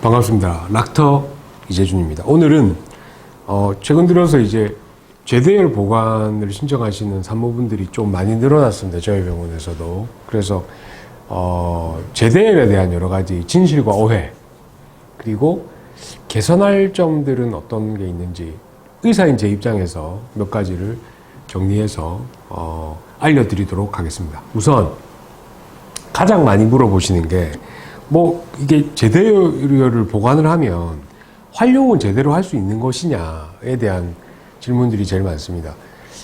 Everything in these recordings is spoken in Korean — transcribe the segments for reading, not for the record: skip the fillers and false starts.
반갑습니다. 락터 이재준입니다. 오늘은 최근 들어서 이제 제대열 보관을 신청하시는 산모분들이 좀 많이 늘어났습니다. 저희 병원에서도. 그래서 제대열에 대한 여러 가지 진실과 오해, 그리고 개선할 점들은 어떤 게 있는지 의사인 제 입장에서 몇 가지를 정리해서 알려드리도록 하겠습니다. 우선 가장 많이 물어보시는 게 이게 제대열을 보관을 하면 활용은 제대로 할 수 있는 것이냐에 대한 질문들이 제일 많습니다.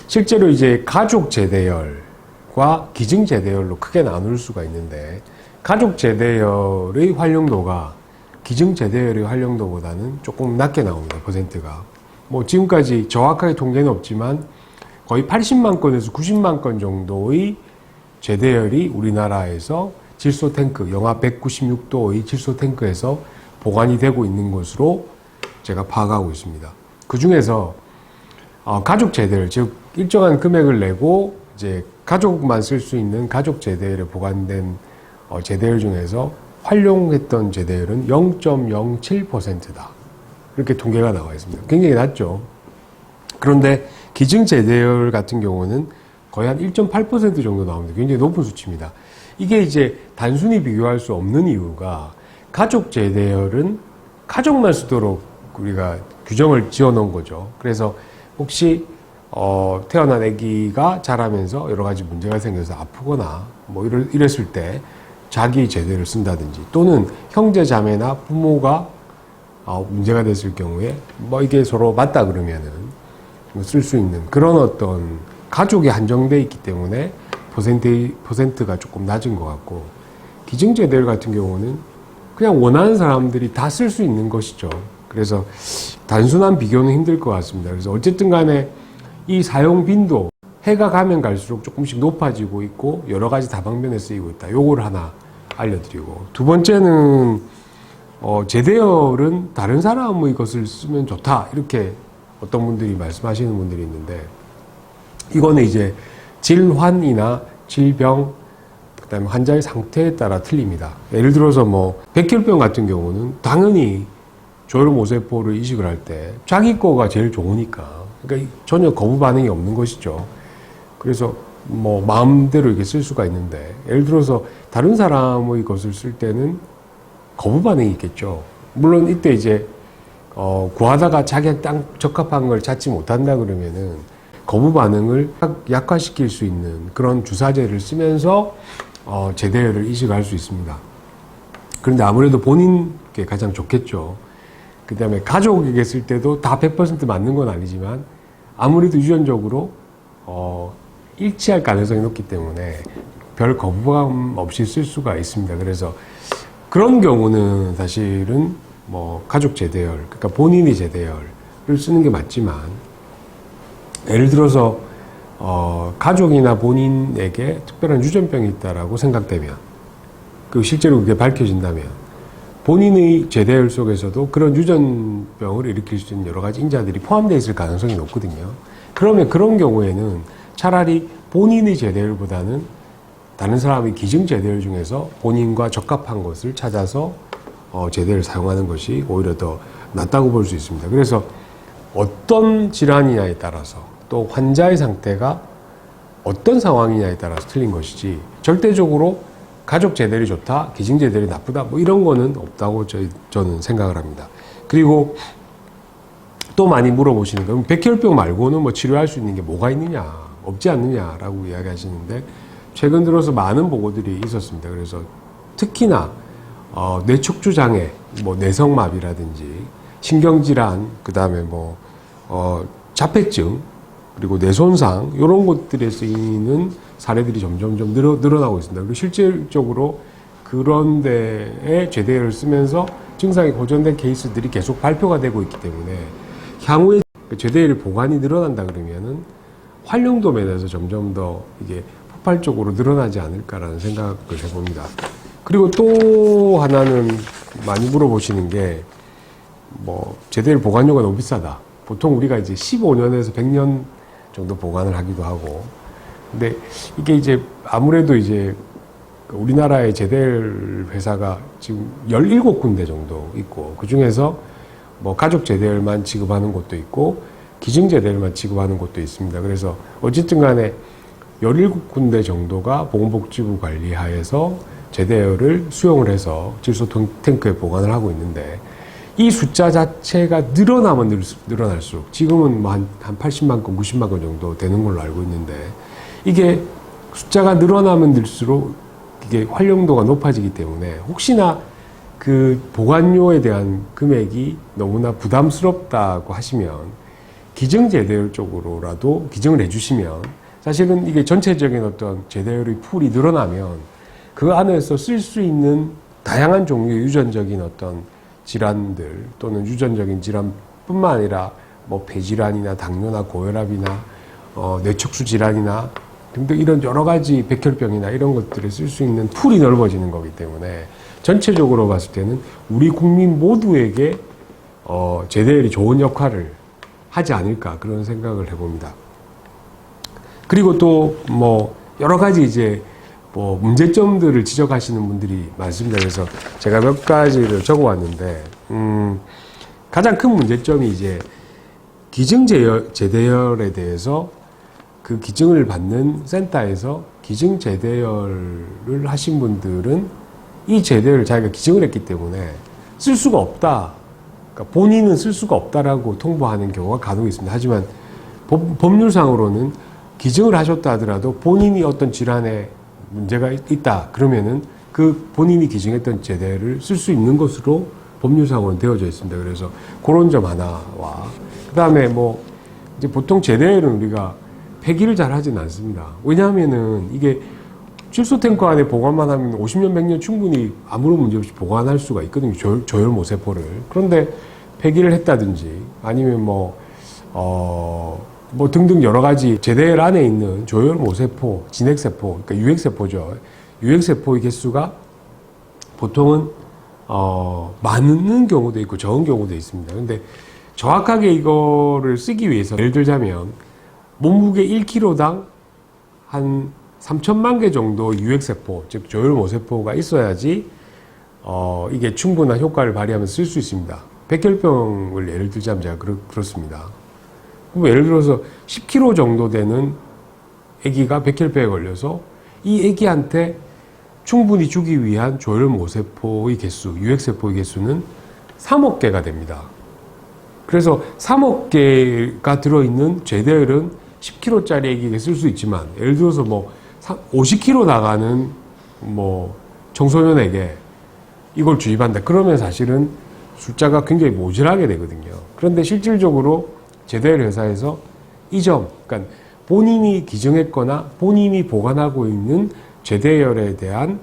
실제로 이제 가족 제대열과 기증 제대열로 크게 나눌 수가 있는데, 가족 제대열의 활용도가 기증 제대열의 활용도보다는 조금 낮게 나옵니다. 퍼센트가. 지금까지 정확하게 통계는 없지만 거의 80만 건에서 90만 건 정도의 제대열이 우리나라에서 질소 탱크, 영하 196도의 질소 탱크에서 보관이 되고 있는 것으로 제가 파악하고 있습니다. 그 중에서 가족 제대열, 즉 일정한 금액을 내고 이제 가족만 쓸 수 있는 가족 제대열에 보관된 제대열 중에서 활용했던 제대열은 0.07%다. 이렇게 통계가 나와 있습니다. 굉장히 낮죠. 그런데 기증 제대열 같은 경우는 거의 한 1.8% 정도 나옵니다. 굉장히 높은 수치입니다. 이게 이제 단순히 비교할 수 없는 이유가, 가족 제대열은 가족만 쓰도록 우리가 규정을 지어 놓은 거죠. 그래서 혹시 태어난 아기가 자라면서 여러 가지 문제가 생겨서 아프거나 이랬을 때 자기 제대를 쓴다든지, 또는 형제 자매나 부모가 문제가 됐을 경우에 이게 서로 맞다 그러면은 쓸 수 있는 그런 어떤 가족이 한정돼 있기 때문에 퍼센트가 조금 낮은 것 같고, 기증 제대열 같은 경우는 그냥 원하는 사람들이 다 쓸 수 있는 것이죠. 그래서 단순한 비교는 힘들 것 같습니다. 그래서 어쨌든 간에 이 사용 빈도, 해가 가면 갈수록 조금씩 높아지고 있고 여러 가지 다방면에 쓰이고 있다. 요거를 하나 알려드리고, 두 번째는 제대열은 다른 사람의 것을 쓰면 좋다, 이렇게 어떤 분들이 말씀하시는 분들이 있는데, 이거는 이제 질환이나 질병, 그다음에 환자의 상태에 따라 틀립니다. 예를 들어서 백혈병 같은 경우는 당연히 조혈모세포를 이식을 할 때 자기 거가 제일 좋으니까, 그러니까 전혀 거부 반응이 없는 것이죠. 그래서 마음대로 이렇게 쓸 수가 있는데, 예를 들어서 다른 사람의 것을 쓸 때는 거부 반응이 있겠죠. 물론 이때 이제 구하다가 자기한테 딱 적합한 걸 찾지 못한다 그러면은 거부 반응을 약화시킬 수 있는 그런 주사제를 쓰면서 제대열을 이식할 수 있습니다. 그런데 아무래도 본인께 가장 좋겠죠. 그 다음에 가족에게 쓸 때도 다 100% 맞는 건 아니지만 아무래도 유전적으로 일치할 가능성이 높기 때문에 별 거부감 없이 쓸 수가 있습니다. 그래서 그런 경우는 사실은 가족 제대열, 그러니까 본인이 제대열을 쓰는 게 맞지만, 예를 들어서 가족이나 본인에게 특별한 유전병이 있다라고 생각되면, 실제로 그게 밝혀진다면 본인의 제대열 속에서도 그런 유전병을 일으킬 수 있는 여러 가지 인자들이 포함되어 있을 가능성이 높거든요. 그러면 그런 경우에는 차라리 본인의 제대열보다는 다른 사람의 기증 제대열 중에서 본인과 적합한 것을 찾아서 제대를 사용하는 것이 오히려 더 낫다고 볼 수 있습니다. 그래서 어떤 질환이냐에 따라서, 또 환자의 상태가 어떤 상황이냐에 따라서 틀린 것이지, 절대적으로 가족 제대열이 좋다, 기증 제대열이 나쁘다, 이런 거는 없다고 저는 생각을 합니다. 그리고 또 많이 물어보시는 건, 백혈병 말고는 치료할 수 있는 게 뭐가 있느냐, 없지 않느냐라고 이야기하시는데, 최근 들어서 많은 보고들이 있었습니다. 그래서 특히나 뇌척추 장애, 뇌성마비라든지 신경질환, 그 다음에 자폐증, 그리고 뇌손상, 이런 것들에 쓰이는 사례들이 점점 늘어나고 있습니다. 그리고 실질적으로 그런 데에 제대열을 쓰면서 증상이 호전된 케이스들이 계속 발표가 되고 있기 때문에, 향후에 제대열 보관이 늘어난다 그러면은 활용도 면에서 점점 더 이게 폭발적으로 늘어나지 않을까라는 생각을 해봅니다. 그리고 또 하나는 많이 물어보시는 게, 제대열 보관료가 너무 비싸다. 보통 우리가 이제 15년에서 100년 정도 보관을 하기도 하고, 근데 이게 이제 아무래도 이제 우리나라의 제대열 회사가 지금 17군데 정도 있고, 그 중에서 뭐 가족 제대열만 지급하는 곳도 있고, 기증 제대열만 지급하는 곳도 있습니다. 그래서 어쨌든 간에 17군데 정도가 보건복지부 관리하에서 제대열을 수용을 해서 질소 탱크에 보관을 하고 있는데, 이 숫자 자체가 늘어나면 늘어날수록, 지금은 뭐 한 80만 건, 90만 건 정도 되는 걸로 알고 있는데, 이게 숫자가 늘어나면 늘수록 이게 활용도가 높아지기 때문에 혹시나 그 보관료에 대한 금액이 너무나 부담스럽다고 하시면 기증 제대열 쪽으로라도 기증을 해주시면, 사실은 이게 전체적인 어떤 제대열의 풀이 늘어나면 그 안에서 쓸 수 있는 다양한 종류의 유전적인 어떤 질환들 또는 유전적인 질환뿐만 아니라 뭐 폐질환이나 당뇨나 고혈압이나 뇌척수 질환이나 등등 이런 여러 가지 백혈병이나 이런 것들을 쓸 수 있는 풀이 넓어지는 거기 때문에 전체적으로 봤을 때는 우리 국민 모두에게 제대열이 좋은 역할을 하지 않을까, 그런 생각을 해봅니다. 그리고 또 뭐 여러 가지 이제 뭐 문제점들을 지적하시는 분들이 많습니다. 그래서 제가 몇 가지를 적어왔는데, 가장 큰 문제점이 이제 기증 제대열에 대해서 그 기증을 받는 센터에서 기증 제대열을 하신 분들은 이 제대열을 자기가 기증을 했기 때문에 쓸 수가 없다. 그러니까 본인은 쓸 수가 없다라고 통보하는 경우가 간혹 있습니다. 하지만 법률상으로는 기증을 하셨다 하더라도 본인이 어떤 질환에 문제가 있다 그러면은 그 본인이 기증했던 제대를 쓸 수 있는 것으로 법률상으로는 되어져 있습니다. 그래서 그런 점 하나와, 그 다음에 뭐 이제 보통 제대열은 우리가 폐기를 잘 하진 않습니다. 왜냐하면은 이게 질소 탱크 안에 보관만 하면 50년, 100년 충분히 아무런 문제 없이 보관할 수가 있거든요. 조혈모세포를. 그런데 폐기를 했다든지 아니면 뭐 등등 여러 가지 제대열 안에 있는 조혈모세포, 진핵세포, 그러니까 유핵세포죠. 유핵세포의 개수가 보통은 많은 경우도 있고 적은 경우도 있습니다. 근데 정확하게 이거를 쓰기 위해서 예를 들자면 몸무게 1kg당 한 3천만 개 정도 유핵세포, 즉 조혈모세포가 있어야지 이게 충분한 효과를 발휘하면서 쓸 수 있습니다. 백혈병을 예를 들자면 제가 그렇습니다. 그럼 예를 들어서 10kg 정도 되는 아기가 백혈병에 걸려서 이 아기한테 충분히 주기 위한 조혈모세포의 개수, 유핵세포의 개수는 3억 개가 됩니다. 그래서 3억 개가 들어있는 제대열은 10kg짜리 아기에게 쓸 수 있지만, 예를 들어서 뭐 50kg 나가는 뭐 청소년에게 이걸 주입한다. 그러면 사실은 숫자가 굉장히 모자라게 되거든요. 그런데 실질적으로 제대열 회사에서 이 점, 그러니까 본인이 기증했거나 본인이 보관하고 있는 제대열에 대한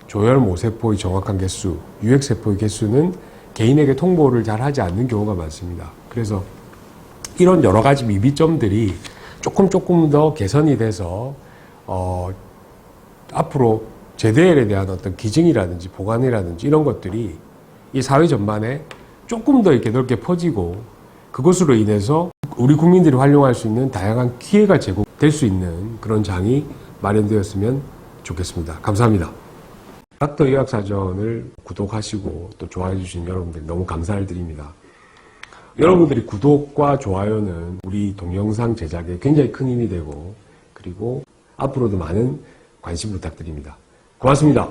조혈모세포의 정확한 개수, 유핵세포의 개수는 개인에게 통보를 잘 하지 않는 경우가 많습니다. 그래서 이런 여러 가지 미비점들이 조금 더 개선이 돼서 앞으로 제대열에 대한 어떤 기증이라든지 보관이라든지 이런 것들이 이 사회 전반에 조금 더 이렇게 넓게 퍼지고, 그것으로 인해서 우리 국민들이 활용할 수 있는 다양한 기회가 제공될 수 있는 그런 장이 마련되었으면 좋겠습니다. 감사합니다. 닥터 의학사전을 구독하시고 또 좋아해 주신 여러분들 너무 감사를 드립니다. 여러분들이 구독과 좋아요는 우리 동영상 제작에 굉장히 큰 힘이 되고, 그리고 앞으로도 많은 관심 부탁드립니다. 고맙습니다.